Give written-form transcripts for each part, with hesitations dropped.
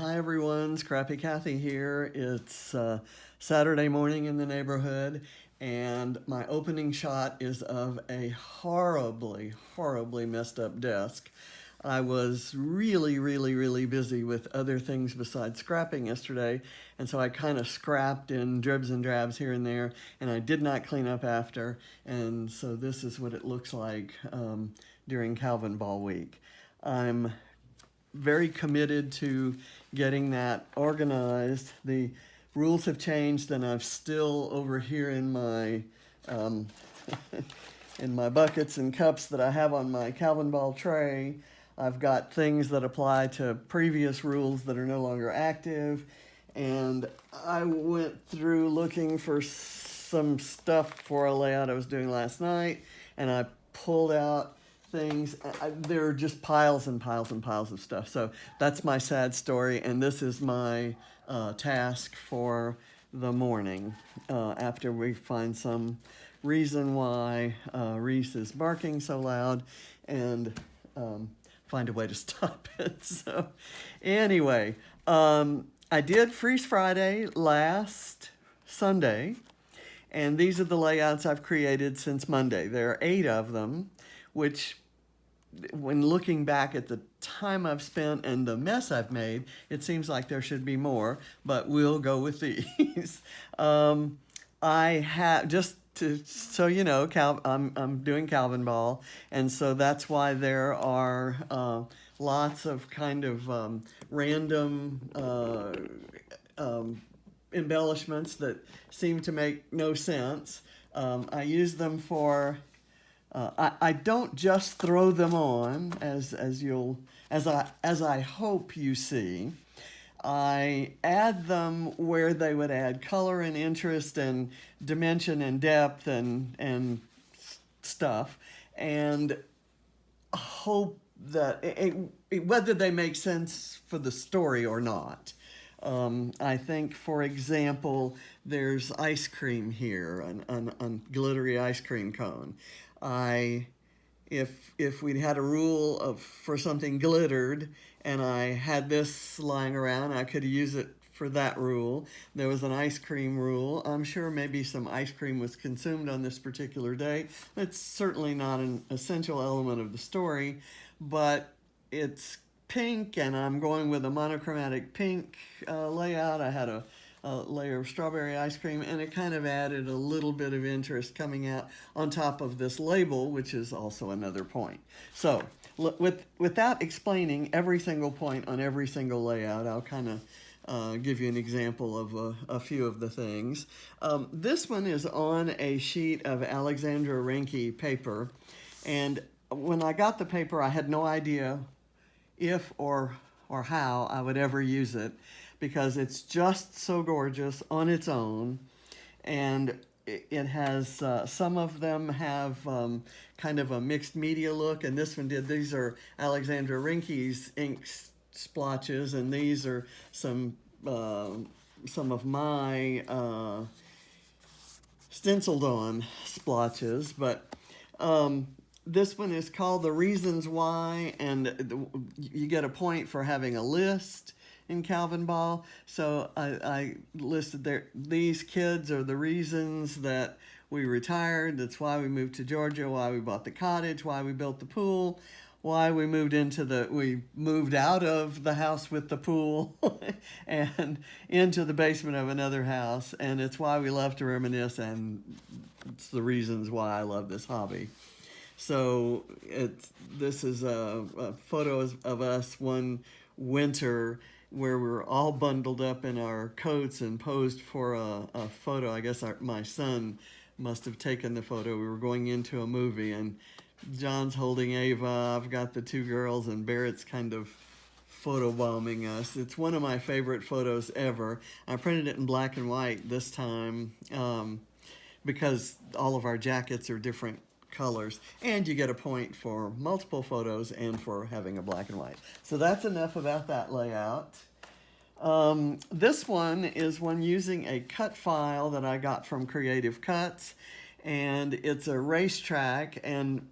Hi everyone, Scrappy Kathy here. It's Saturday morning in the neighborhood, and my opening shot is of a horribly messed up desk. I was really busy with other things besides scrapping yesterday, and so I kind of scrapped in dribs and drabs here and there, and I did not clean up after, and so this is what it looks like during Calvinball week. I'm very committed to getting that organized. The rules have changed, and I'm still over here in my in my buckets and cups that I have on my Calvinball tray. I've got things that apply to previous rules that are no longer active, and I went through looking for some stuff for a layout I was doing last night, and I pulled out things. There are just piles and piles and piles of stuff. So that's my sad story, and this is my task for the morning after we find some reason why Reese is barking so loud and find a way to stop it. So anyway, I did Freeze Friday last Sunday, and these are the layouts I've created since Monday. There are 8 of them, which, when looking back at the time I've spent and the mess I've made, it seems like there should be more, but we'll go with these. I have, just to, so you know, I'm doing Calvinball, and so that's why there are lots of kind of random embellishments that seem to make no sense. I use them for I don't just throw them on as I hope you see. I add them where they would add color and interest and dimension and depth and stuff, and hope that whether they make sense for the story or not. I think, for example, there's ice cream here, an glittery ice cream cone. If we'd had a rule for something glittered, and I had this lying around, I could use it for that rule. There was an ice cream rule. I'm sure maybe some ice cream was consumed on this particular day. It's certainly not an essential element of the story, but it's pink, and I'm going with a monochromatic pink layout. I had a layer of strawberry ice cream, and it kind of added a little bit of interest coming out on top of this label, which is also another point. So without explaining every single point on every single layout, I'll kind of give you an example of a few of the things. This one is on a sheet of Alexandra Renke paper, and when I got the paper, I had no idea if or how I would ever use it, because it's just so gorgeous on its own, and it has some of them have kind of a mixed media look, and this one did. These are Alexandra Renke's ink splotches, and these are some of my stenciled on splotches, but this one is called The Reasons Why, and you get a point for having a list in Calvinball. So I listed there, these kids are the reasons that we retired, that's why we moved to Georgia, why we bought the cottage, why we built the pool, why we moved out of the house with the pool and into the basement of another house, and it's why we love to reminisce, and it's the reasons why I love this hobby. So this is a photo of us one winter where we were all bundled up in our coats and posed for a photo. I guess my son must have taken the photo. We were going into a movie, and John's holding Ava. I've got the 2 girls, and Barrett's kind of photobombing us. It's one of my favorite photos ever. I printed it in black and white this time because all of our jackets are different colors, and you get a point for multiple photos and for having a black and white. So that's enough about that layout. This one is one using a cut file that I got from Creative Cuts, and it's a racetrack, and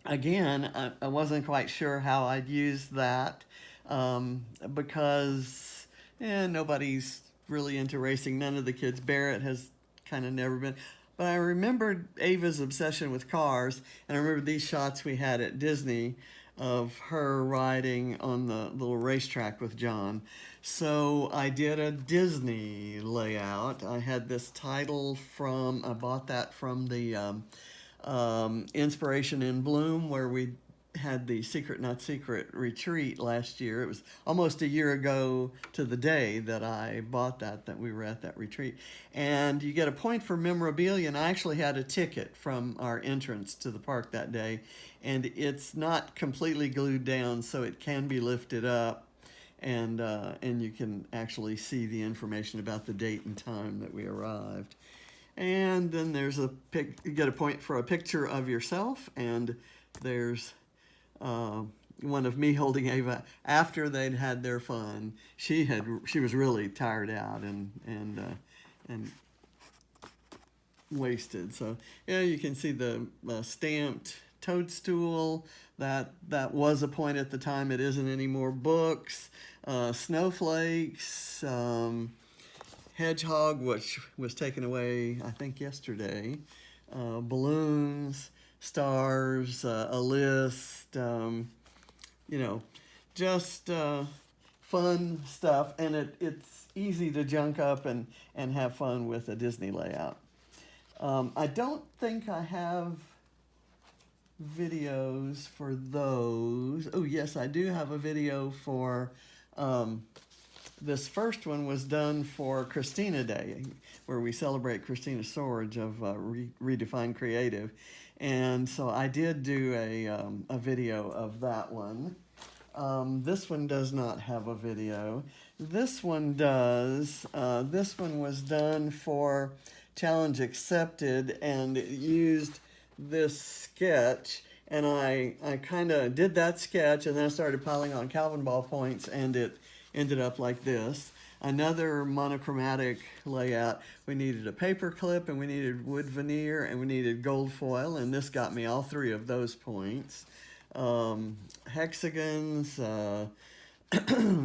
again, I wasn't quite sure how I'd use that. because nobody's really into racing. None of the kids. Barrett has kind of never been. But I remembered Ava's obsession with cars, and I remember these shots we had at Disney of her riding on the little racetrack with John. So I did a Disney layout. I had this title I bought that from the Inspiration in Bloom, where we had the Secret Not Secret retreat last year. It was almost a year ago to the day that I bought that we were at that retreat. And you get a point for memorabilia, and I actually had a ticket from our entrance to the park that day. And it's not completely glued down, so it can be lifted up, and you can actually see the information about the date and time that we arrived. And then there's you get a point for a picture of yourself, and there's one of me holding Ava after they'd had their fun. She was really tired out and wasted. So you can see the stamped toadstool. That was a point at the time. It isn't anymore. Books, snowflakes, hedgehog, which was taken away I think yesterday, balloons, stars, a list, just fun stuff, and it's easy to junk up and have fun with a Disney layout. I don't think I have videos for those. Oh yes, I do have a video for this first one was done for Christina Day, where we celebrate Christina Sorge of Redefined Creative. And so I did do a video of that one. This one does not have a video. This one does. This one was done for Challenge Accepted, and it used this sketch. And I kind of did that sketch, and then I started piling on Calvinball points, and it ended up like this. Another monochromatic layout. We needed a paper clip, and we needed wood veneer, and we needed gold foil, and this got me all three of those points. Hexagons,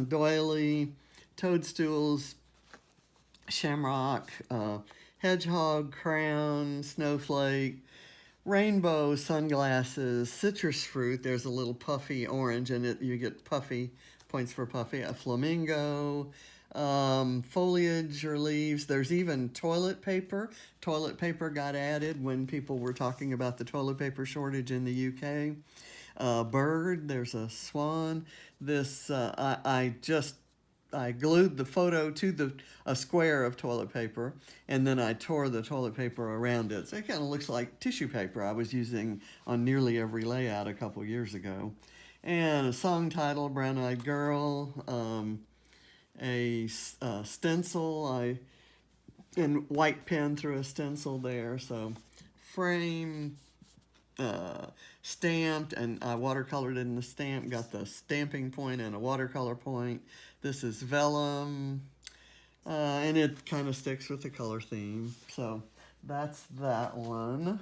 doily, toadstools, shamrock, hedgehog, crown, snowflake, rainbow, sunglasses, citrus fruit. There's a little puffy orange, and you get puffy points for puffy. A flamingo, foliage or leaves. There's even toilet paper. Toilet paper got added when people were talking about the toilet paper shortage in the UK. Bird, there's a swan. This, I glued the photo to a square of toilet paper, and then I tore the toilet paper around it. So it kind of looks like tissue paper I was using on nearly every layout a couple years ago. And a song title, Brown Eyed Girl, a stencil, in white pen through a stencil there. So frame, stamped, and I watercolored in the stamp, got the stamping point and a watercolor point. This is vellum, and it kind of sticks with the color theme. So that's that one.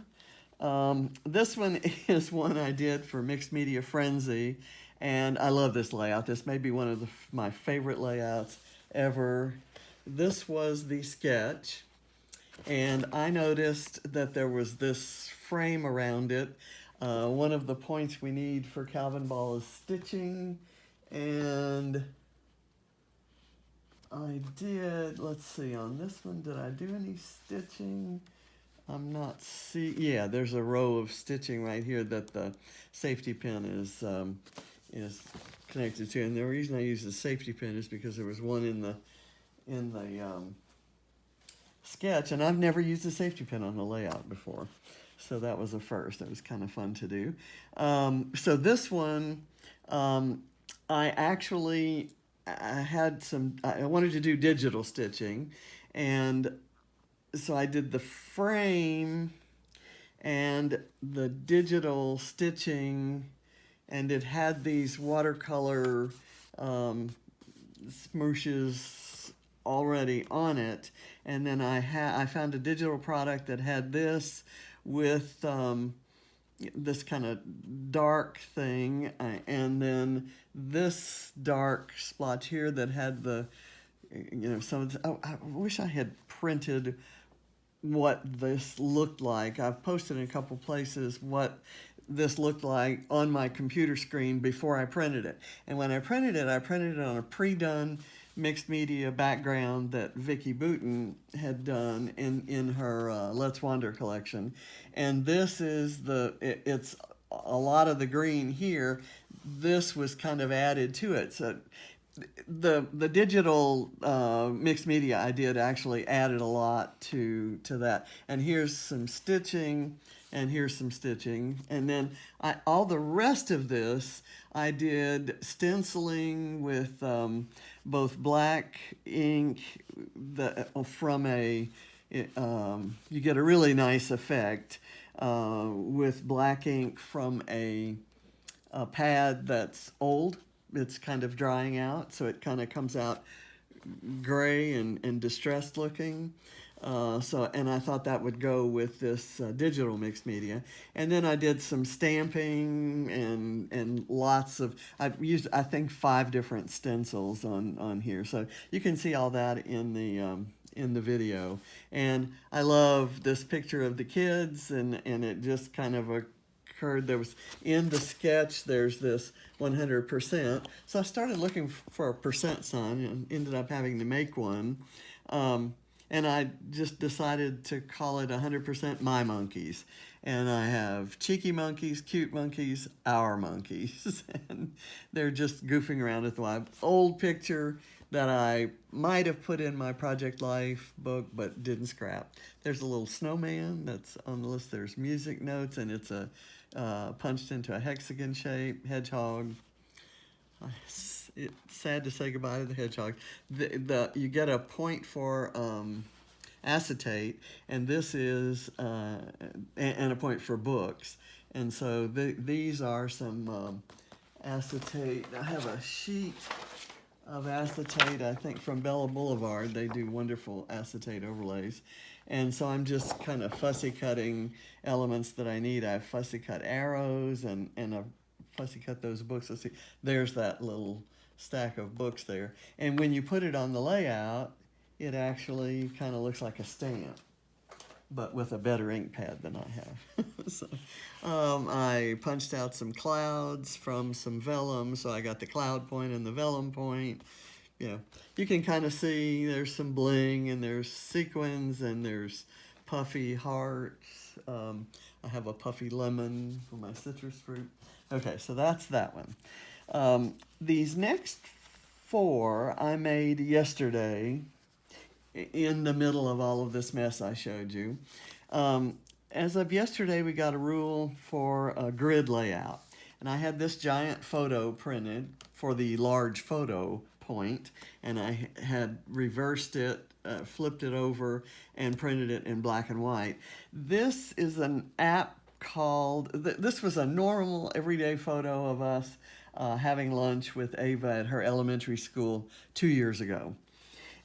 This one is one I did for Mixed Media Frenzy, and I love this layout. This may be one of my favorite layouts ever. This was the sketch, and I noticed that there was this frame around it. One of the points we need for Calvinball is stitching, and I did, let's see, on this one, did I do any stitching? I'm not yeah, there's a row of stitching right here that the safety pin is connected to, and the reason I use the safety pin is because there was one in the sketch, and I've never used a safety pin on the layout before, so that was a first. It was kind of fun to do. So this one, I wanted to do digital stitching, and so I did the frame and the digital stitching, and it had these watercolor smooshes already on it. And then I found a digital product that had this with this kind of dark thing, and then this dark splotch here that had the, some of the, oh, I wish I had printed what this looked like. I've posted in a couple places what this looked like on my computer screen before I printed it. And when I printed it on a pre-done mixed media background that Vicki Booten had done in her Let's Wander collection. And this is it's a lot of the green here. This was kind of added to it. So the digital mixed media I did actually added a lot to that. And here's some stitching, and here's some stitching, and then all the rest of this I did stenciling with both black ink from a you get a really nice effect with black ink from a pad that's old. It's kind of drying out, so it kind of comes out gray and distressed looking. And I thought that would go with this digital mixed media. And then I did some stamping and lots of, I used, I think, 5 different stencils on here. So you can see all that in the video. And I love this picture of the kids, and it just kind of occurred. There was, in the sketch, there's this 100%. So I started looking for a percent sign and ended up having to make one. And I just decided to call it 100% my monkeys. And I have cheeky monkeys, cute monkeys, our monkeys. And they're just goofing around at the old picture that I might have put in my Project Life book but didn't scrap. There's a little snowman that's on the list. There's music notes, and it's a punched into a hexagon shape hedgehog. It's sad to say goodbye to the hedgehog. You get a point for acetate, and this is and a point for books. And so these are some acetate. I have a sheet of acetate, I think, from Bella Boulevard. They do wonderful acetate overlays. And so I'm just kind of fussy cutting elements that I need. I have fussy cut arrows and I've fussy cut those books. Let's see, there's that little stack of books there. And when you put it on the layout, it actually kind of looks like a stamp, but with a better ink pad than I have. So, I punched out some clouds from some vellum, so I got the cloud point and the vellum point. You can kind of see there's some bling, and there's sequins, and there's puffy hearts. I have a puffy lemon for my citrus fruit. Okay, so that's that one. These next 4 I made yesterday in the middle of all of this mess I showed you. As of yesterday, we got a rule for a grid layout. And I had this giant photo printed for the large photo point, and I had reversed it, flipped it over, and printed it in black and white. This is an app called, this was a normal everyday photo of us having lunch with Ava at her elementary school 2 years ago.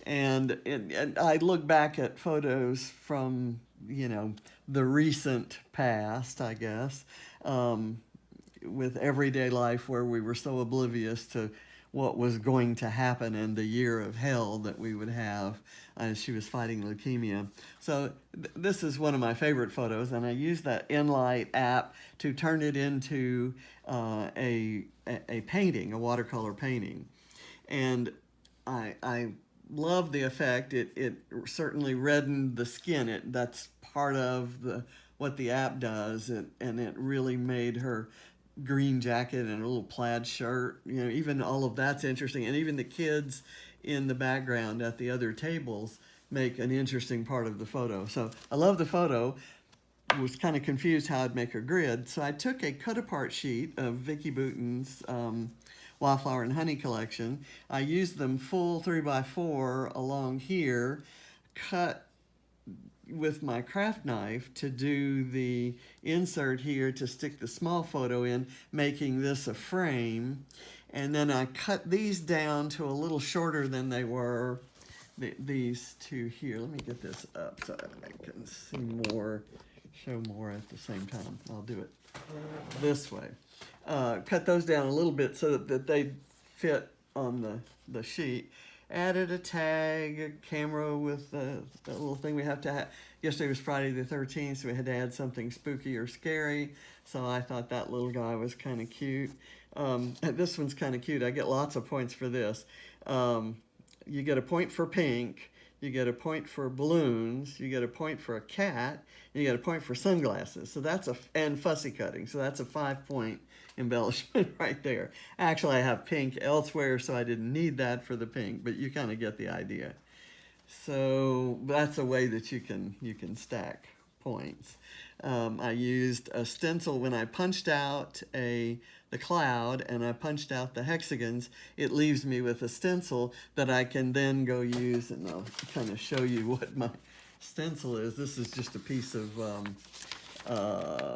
And I look back at photos from, the recent past, I guess, with everyday life where we were so oblivious to what was going to happen in the year of hell that we would have as she was fighting leukemia. So this is one of my favorite photos, and I used that Enlight app to turn it into a painting, a watercolor painting. And I love the effect. It certainly reddened the skin. That's part of what the app does, and it really made her green jacket and a little plaid shirt. Even all of that's interesting, and even the kids in the background at the other tables make an interesting part of the photo. So I love the photo. Was kind of confused how I'd make a grid, so I took a cut-apart sheet of Vicki Booten's Wildflower and Honey collection. I used them full 3x4 along here, cut with my craft knife to do the insert here to stick the small photo in, making this a frame. And then I cut these down to a little shorter than they were, these two here. Let me get this up so that I can see more, show more at the same time. I'll do it this way. Cut those down a little bit so that they fit on the sheet. Added a tag, a camera with the little thing we have to have. Yesterday was Friday the 13th, so we had to add something spooky or scary. So I thought that little guy was kind of cute. This one's kind of cute. I get lots of points for this. You get a point for pink. You get a point for balloons. You get a point for a cat. And you get a point for sunglasses. So that's and fussy cutting. So that's a 5-point embellishment right there. Actually, I have pink elsewhere, so I didn't need that for the pink, but you kind of get the idea. So that's a way that you can stack points. I used a stencil when I punched out the cloud and I punched out the hexagons. It leaves me with a stencil that I can then go use, and I'll kind of show you what my stencil is. This is just a piece of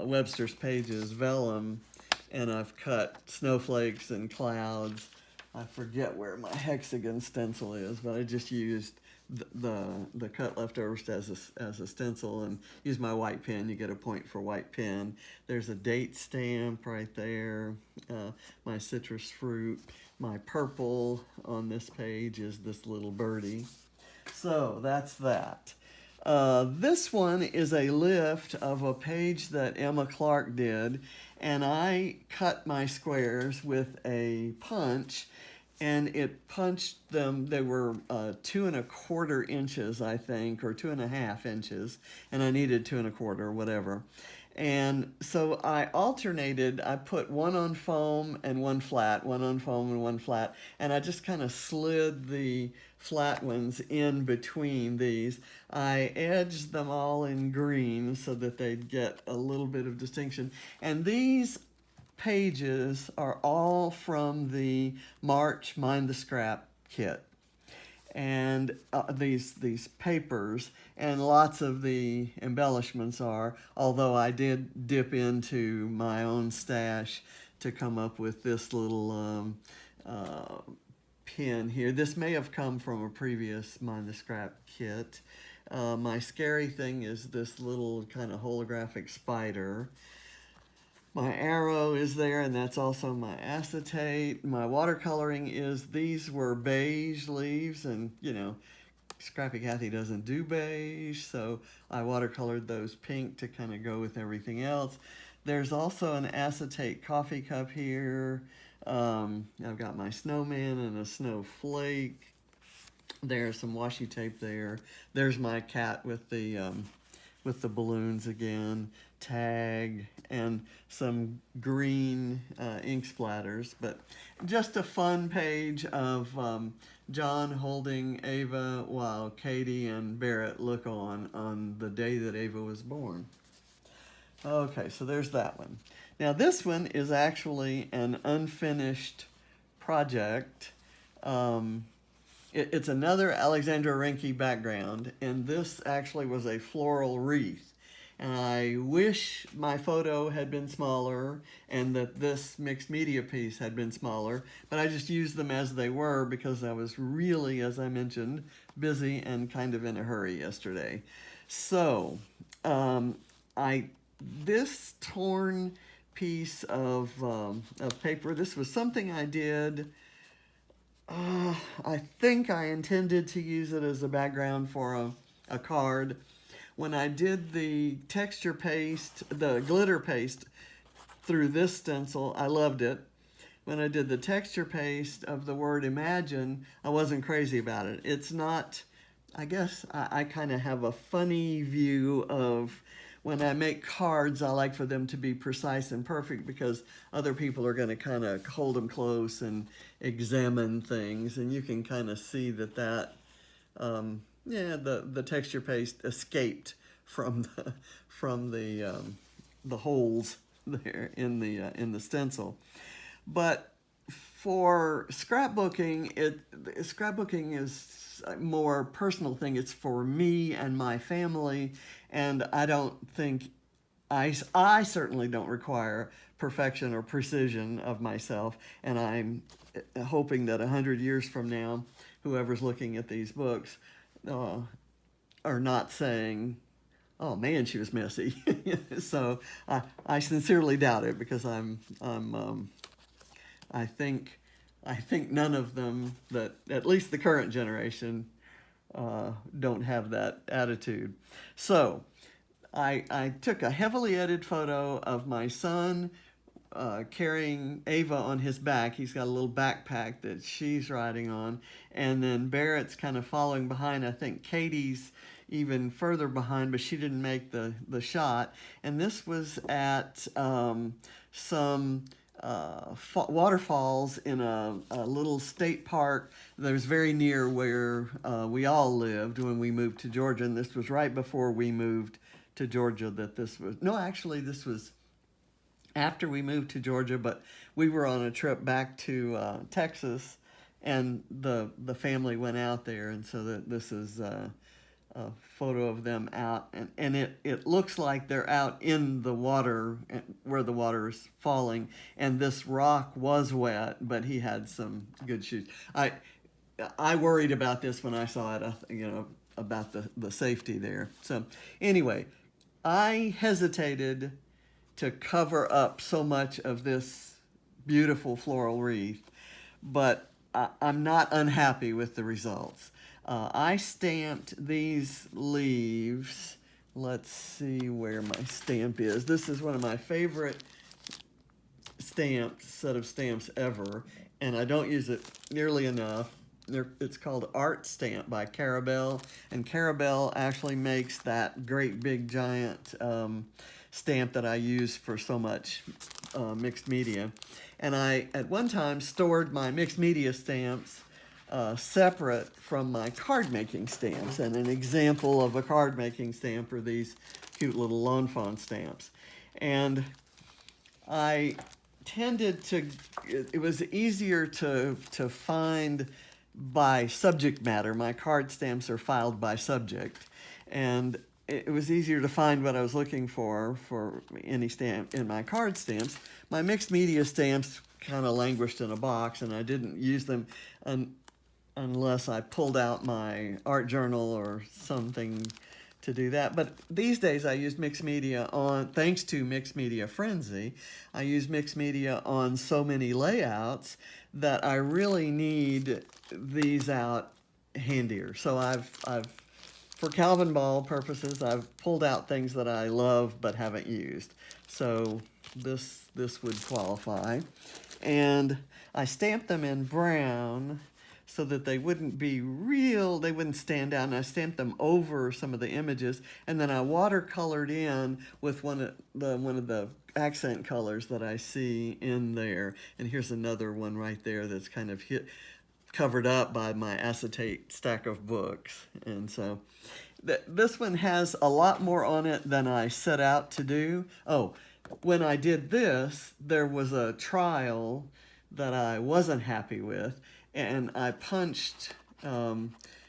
Webster's Pages vellum, and I've cut snowflakes and clouds. I forget where my hexagon stencil is, but I just used the cut leftovers as a stencil and use my white pen. You get a point for white pen. There's a date stamp right there. My citrus fruit. My purple on this page is this little birdie. So that's that. This one is a lift of a page that Emma Clark did, and I cut my squares with a punch, and it punched them. They were 2¼ inches, I think, or 2½ inches, and I needed 2¼ whatever. And so I alternated. I put one on foam and one flat, one on foam and one flat, and I just kind of slid the flat ones in between these. I edged them all in green so that they'd get a little bit of distinction. And these pages are all from the March Mind the Scrap kit. And these papers, and lots of the embellishments are, although I did dip into my own stash to come up with this little pin here. This may have come from a previous Mind the Scrap kit. My scary thing is this little kind of holographic spider. My arrow is there, and that's also my acetate. My watercoloring is, these were beige leaves, and Scrappy Cathy doesn't do beige, so I watercolored those pink to kind of go with everything else. There's also an acetate coffee cup here. I've got my snowman and a snowflake. There's some washi tape there. There's my cat with the balloons again, tag, and some green ink splatters. But just a fun page of John holding Ava while Katie and Barrett look on the day that Ava was born. Okay, so there's that one. Now this one is actually an unfinished project. It's another Alexandra Rinke background, and this actually was a floral wreath. And I wish my photo had been smaller and that this mixed media piece had been smaller, but I just used them as they were because I was really, as I mentioned, busy and kind of in a hurry yesterday. So, this torn piece of paper, this was something I did. I think I intended to use it as a background for a card. When I did the texture paste, the glitter paste through this stencil, I loved it. When I did the texture paste of the word imagine, I wasn't crazy about it. It's not, I guess I kind of have a funny view of when I make cards, I like for them to be precise and perfect because other people are going to kind of hold them close and examine things. And you can kind of see that the texture paste escaped from the holes there in the stencil. But for scrapbooking, scrapbooking is a more personal thing. It's for me and my family, and I don't think I certainly don't require perfection or precision of myself. And I'm hoping that 100 years from now, whoever's looking at these books are not saying, oh man, she was messy. So I sincerely doubt it, because I think I think none of them, that at least the current generation, don't have that attitude. So I took a heavily edited photo of my son carrying Ava on his back. He's got a little backpack that she's riding on, and then Barrett's kind of following behind. I think Katie's even further behind, but she didn't make the shot. And this was at some waterfalls in a little state park that was very near where we all lived when we moved to Georgia. And this was right before we moved to Georgia. That this was, no, actually this was after we moved to Georgia, but we were on a trip back to Texas, and the family went out there, and so this is a photo of them out, and it looks like they're out in the water where the water is falling, and this rock was wet, but he had some good shoes. I worried about this when I saw it, about the safety there. So anyway, I hesitated to cover up so much of this beautiful floral wreath, but I'm not unhappy with the results. I stamped these leaves. Let's see where my stamp is. This is one of my favorite set of stamps ever, and I don't use it nearly enough. It's called Art Stamp by Calvinball, and Calvinball actually makes that great big giant stamp that I use for so much mixed media. And I, at one time, stored my mixed media stamps separate from my card making stamps. And an example of a card making stamp are these cute little lawn fawn stamps. And I tended to, it was easier to find by subject matter. My card stamps are filed by subject, and it was easier to find what I was looking for any stamp in my card stamps. My mixed media stamps kind of languished in a box, and I didn't use them unless I pulled out my art journal or something to do that. But these days I use mixed media thanks to Mixed Media Frenzy, I use mixed media on so many layouts that I really need these out handier. So I've for Calvinball purposes, I've pulled out things that I love but haven't used. So this would qualify. And I stamped them in brown so that they wouldn't be real, they wouldn't stand out. And I stamped them over some of the images, and then I watercolored in with one of the accent colors that I see in there. And here's another one right there that's kind of covered up by my acetate stack of books. And so this one has a lot more on it than I set out to do. Oh, when I did this, there was a trial that I wasn't happy with, and I punched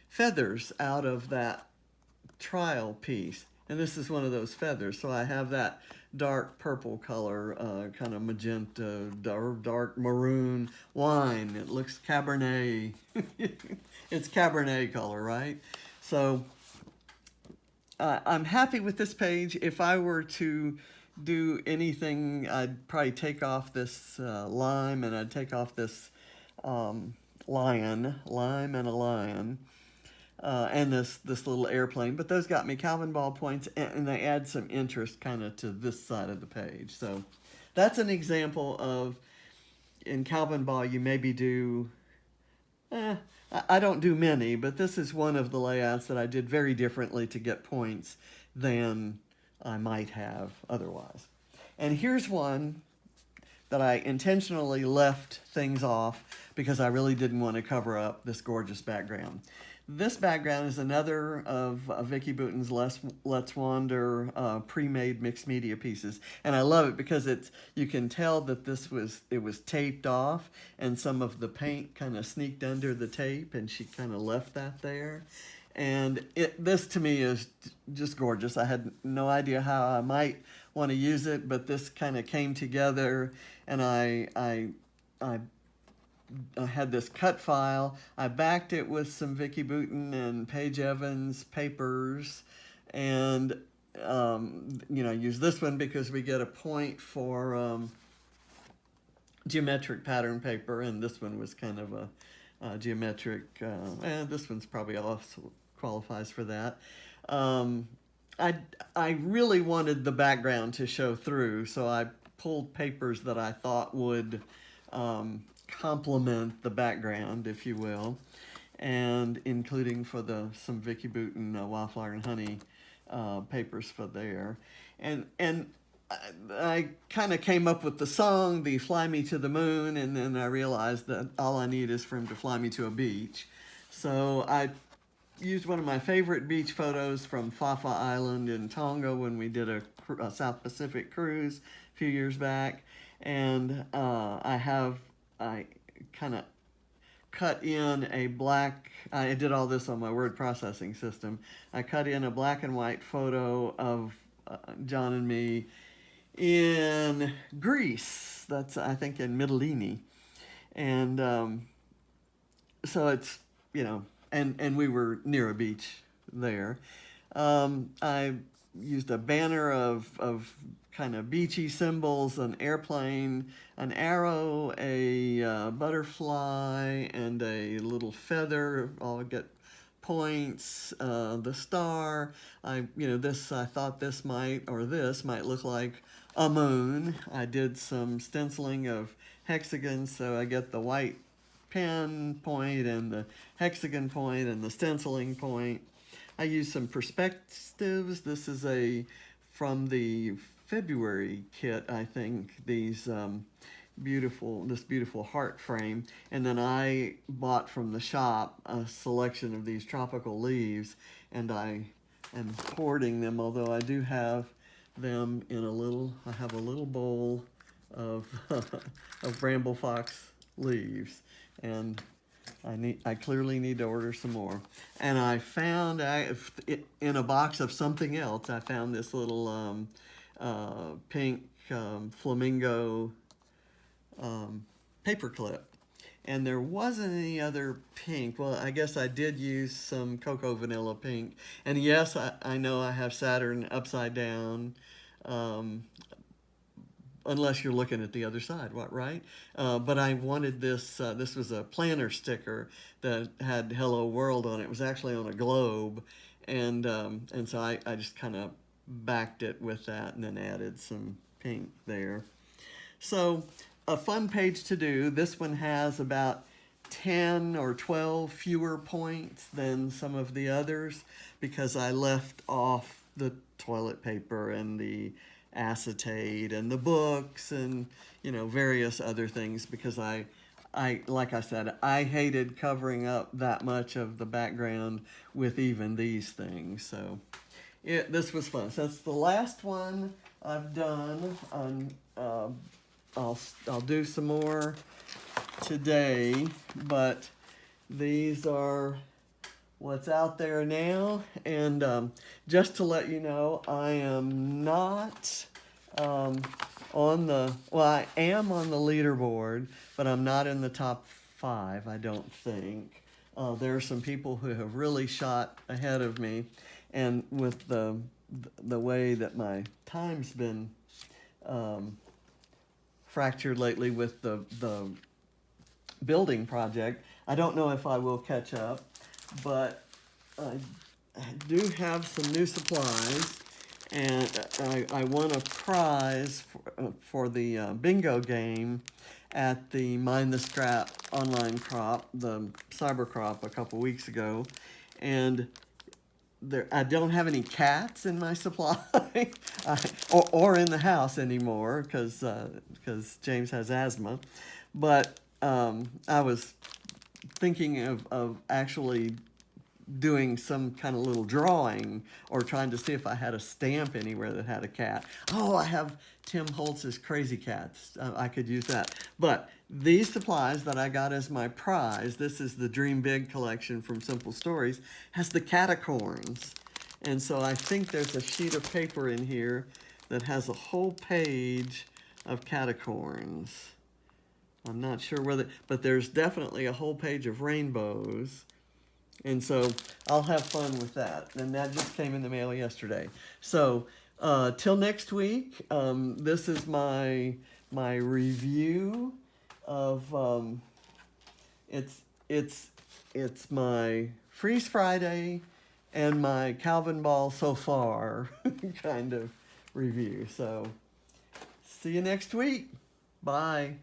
feathers out of that trial piece. And this is one of those feathers. So I have that dark purple color, kind of magenta, dark maroon wine. It looks Cabernet. It's Cabernet color, right? So I'm happy with this page. If I were to do anything, I'd probably take off this lime, and I'd take off this lime and a lion. And this little airplane, but those got me Calvinball points, and they add some interest kind of to this side of the page. So that's an example of, in Calvinball, you maybe do, I don't do many, but this is one of the layouts that I did very differently to get points than I might have otherwise. And here's one that I intentionally left things off because I really didn't want to cover up this gorgeous background. This background is another of Vicki Boutin's Let's Wander pre-made mixed media pieces, and I love it because you can tell that it was taped off, and some of the paint kind of sneaked under the tape, and she kind of left that there. And this to me is just gorgeous. I had no idea how I might want to use it, but this kind of came together, and I had this cut file. I backed it with some Vicki Boutin and Paige Evans papers, and you know, use this one because we get a point for geometric pattern paper, and this one was kind of a geometric, and this one's probably also qualifies for that. Um, I really wanted the background to show through, so I pulled papers that I thought would complement the background, if you will, and including for some Vicky Booten Wildflower and Honey papers for there, and I kind of came up with the song, the "Fly Me to the Moon," and then I realized that all I need is for him to fly me to a beach, so I used one of my favorite beach photos from Fafa Island in Tonga when we did a South Pacific cruise a few years back, and I kind of cut in a black, I did all this on my word processing system. I cut in a black and white photo of John and me in Greece. That's, I think, in Mytilene. And so it's, you know, and we were near a beach there. I used a banner of kind of beachy symbols, an airplane, an arrow, a butterfly, and a little feather. All get points. The star. I thought this might look like a moon. I did some stenciling of hexagons, so I get the white pen point and the hexagon point and the stenciling point. I used some perspectives. This is from the February kit, I think, this beautiful heart frame. And then I bought from the shop a selection of these tropical leaves, and I am hoarding them, although I do have them I have a little bowl of, of bramble fox leaves, and I clearly need to order some more. And I found in a box of something else, I found this little pink flamingo paper clip. And there wasn't any other pink. Well, I guess I did use some cocoa vanilla pink. And yes, I know I have Saturn upside down. Unless you're looking at the other side, right? But I wanted this, this was a planner sticker that had Hello World on it. It was actually on a globe. And so I just kind of backed it with that and then added some pink there. So a fun page to do. This one has about 10 or 12 fewer points than some of the others because I left off the toilet paper and the acetate and the books and, you know, various other things because like I said, I hated covering up that much of the background with even these things. So this was fun. So that's the last one I've done. I'll do some more today, but these are what's out there now. And just to let you know, I am not I am on the leaderboard, but I'm not in the top 5, I don't think. There are some people who have really shot ahead of me, and with the way that my time's been fractured lately with the building project, I don't know if I will catch up, but I do have some new supplies, and I won a prize for the bingo game at the Mind the Scrap online crop, the cyber crop a couple weeks ago, and I don't have any cats in my supply or in the house anymore because James has asthma, but I was thinking of actually doing some kind of little drawing or trying to see if I had a stamp anywhere that had a cat. Oh, I have Tim Holtz's Crazy Cats. I could use that. But these supplies that I got as my prize, this is the Dream Big collection from Simple Stories, has the catacorns. And so I think there's a sheet of paper in here that has a whole page of catacorns. I'm not sure whether, but there's definitely a whole page of rainbows. And so I'll have fun with that. And that just came in the mail yesterday. So till next week, this is my review of it's it's my Freeze Friday and my Calvinball so far kind of review. So see you next week. Bye.